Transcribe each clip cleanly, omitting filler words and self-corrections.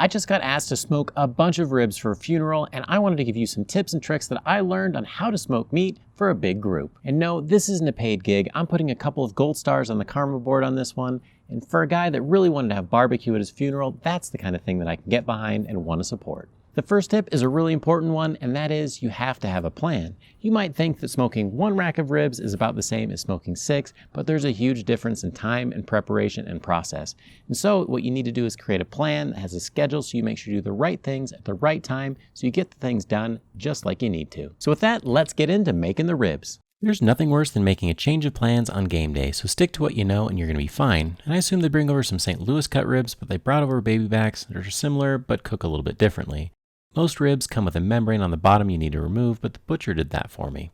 I just got asked to smoke a bunch of ribs for a funeral, and I wanted to give you some tips and tricks that I learned on how to smoke meat for a big group. And no, this isn't a paid gig. I'm putting a couple of gold stars on the karma board on this one, and for a guy that really wanted to have barbecue at his funeral, that's the kind of thing that I can get behind and want to support. The first tip is a really important one, and that is you have to have a plan. You might think that smoking 1 rack of ribs is about the same as smoking 6, but there's a huge difference in time and preparation and process. And so what you need to do is create a plan that has a schedule so you make sure you do the right things at the right time so you get the things done just like you need to. So with that, let's get into making the ribs. There's nothing worse than making a change of plans on game day, so stick to what you know and you're going to be fine. And I assume they bring over some St. Louis cut ribs, but they brought over baby backs that are similar but cook a little bit differently. Most ribs come with a membrane on the bottom you need to remove, but the butcher did that for me.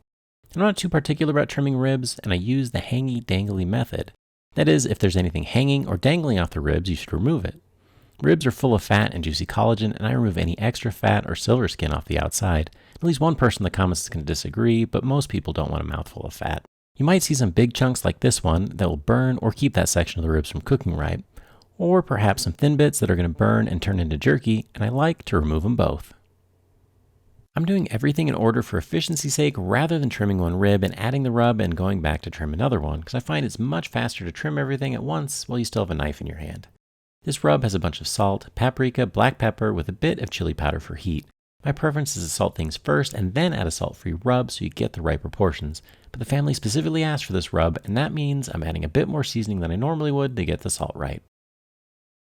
I'm not too particular about trimming ribs, and I use the hangy-dangly method. That is, if there's anything hanging or dangling off the ribs, you should remove it. Ribs are full of fat and juicy collagen, and I remove any extra fat or silver skin off the outside. At least one person in the comments is going to disagree, but most people don't want a mouthful of fat. You might see some big chunks like this one that will burn or keep that section of the ribs from cooking right, or perhaps some thin bits that are going to burn and turn into jerky, and I like to remove them both. I'm doing everything in order for efficiency's sake rather than trimming one rib and adding the rub and going back to trim another one, because I find it's much faster to trim everything at once while you still have a knife in your hand. This rub has a bunch of salt, paprika, black pepper with a bit of chili powder for heat. My preference is to salt things first and then add a salt-free rub so you get the right proportions, but the family specifically asked for this rub, and that means I'm adding a bit more seasoning than I normally would to get the salt right.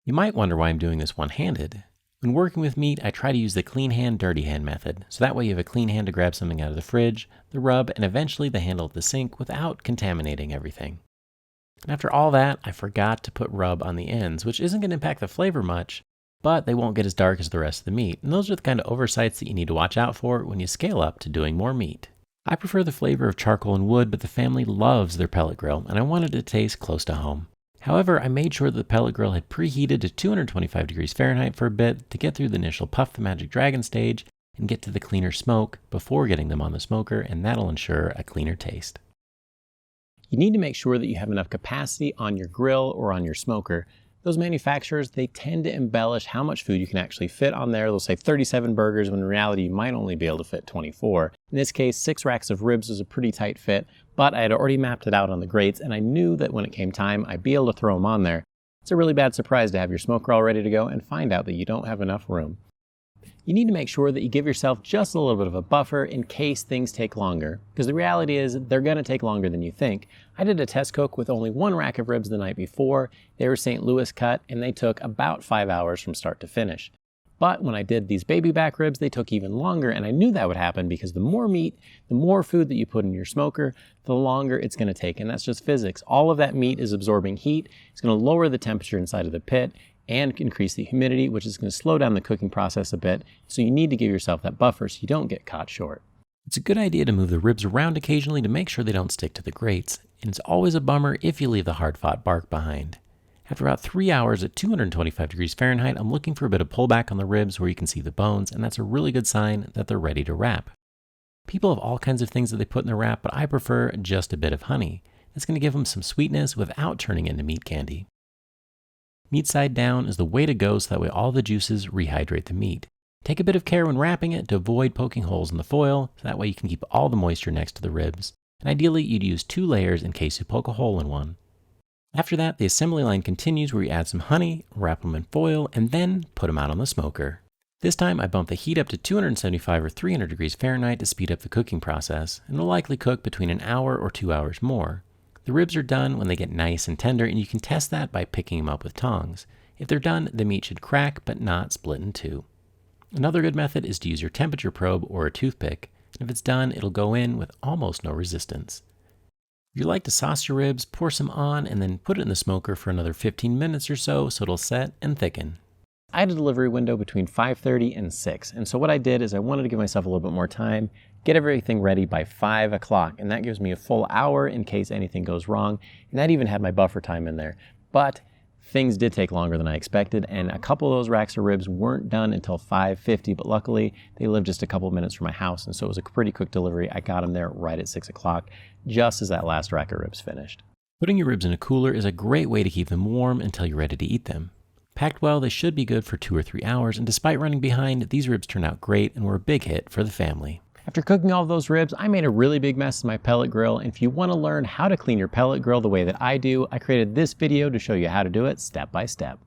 You might wonder why I'm doing this one-handed. When working with meat, I try to use the clean hand, dirty hand method, so that way you have a clean hand to grab something out of the fridge, the rub, and eventually the handle of the sink without contaminating everything. And after all that, I forgot to put rub on the ends, which isn't going to impact the flavor much, but they won't get as dark as the rest of the meat, and those are the kind of oversights that you need to watch out for when you scale up to doing more meat. I prefer the flavor of charcoal and wood, but the family loves their pellet grill, and I wanted it to taste close to home. However, I made sure that the pellet grill had preheated to 225 degrees Fahrenheit for a bit to get through the initial Puff the Magic Dragon stage and get to the cleaner smoke before getting them on the smoker, and that'll ensure a cleaner taste. You need to make sure that you have enough capacity on your grill or on your smoker. Those manufacturers, they tend to embellish how much food you can actually fit on there. They'll say 37 burgers when in reality you might only be able to fit 24. In this case, 6 racks of ribs was a pretty tight fit, but I had already mapped it out on the grates and I knew that when it came time, I'd be able to throw them on there. It's a really bad surprise to have your smoker all ready to go and find out that you don't have enough room. You need to make sure that you give yourself just a little bit of a buffer in case things take longer, because the reality is they're going to take longer than you think. I did a test cook with only 1 rack of ribs the night before. They were St. Louis cut and they took about 5 hours from start to finish. But when I did these baby back ribs, they took even longer, and I knew that would happen because the more meat, the more food that you put in your smoker, the longer it's going to take, and that's just physics. All of that meat is absorbing heat. It's going to lower the temperature inside of the pit and increase the humidity, which is going to slow down the cooking process a bit, so you need to give yourself that buffer so you don't get caught short. It's a good idea to move the ribs around occasionally to make sure they don't stick to the grates, and it's always a bummer if you leave the hard-fought bark behind. After about 3 hours at 225 degrees Fahrenheit, I'm looking for a bit of pullback on the ribs where you can see the bones, and that's a really good sign that they're ready to wrap. People have all kinds of things that they put in the wrap, but I prefer just a bit of honey. It's going to give them some sweetness without turning into meat candy. Meat side down is the way to go so that way all the juices rehydrate the meat. Take a bit of care when wrapping it to avoid poking holes in the foil, so that way you can keep all the moisture next to the ribs. And ideally, you'd use 2 layers in case you poke a hole in one. After that, the assembly line continues where you add some honey, wrap them in foil, and then put them out on the smoker. This time, I bumped the heat up to 275 or 300 degrees Fahrenheit to speed up the cooking process, and it'll likely cook between an hour or 2 hours more. The ribs are done when they get nice and tender, and you can test that by picking them up with tongs. If they're done, the meat should crack but not split in two. Another good method is to use your temperature probe or a toothpick. If it's done, it'll go in with almost no resistance. If you like to sauce your ribs, pour some on and then put it in the smoker for another 15 minutes or so it'll set and thicken. I had a delivery window between 5:30 and 6, and so what I did is I wanted to give myself a little bit more time, get everything ready by 5 o'clock, and that gives me a full hour in case anything goes wrong, and that even had my buffer time in there. But things did take longer than I expected, and a couple of those racks of ribs weren't done until 5:50, but luckily they lived just a couple of minutes from my house, and so it was a pretty quick delivery. I got them there right at 6 o'clock, just as that last rack of ribs finished. Putting your ribs in a cooler is a great way to keep them warm until you're ready to eat them. Packed well, they should be good for 2 or 3 hours, and despite running behind, these ribs turned out great and were a big hit for the family. After cooking all of those ribs, I made a really big mess in my pellet grill, and if you want to learn how to clean your pellet grill the way that I do, I created this video to show you how to do it step by step.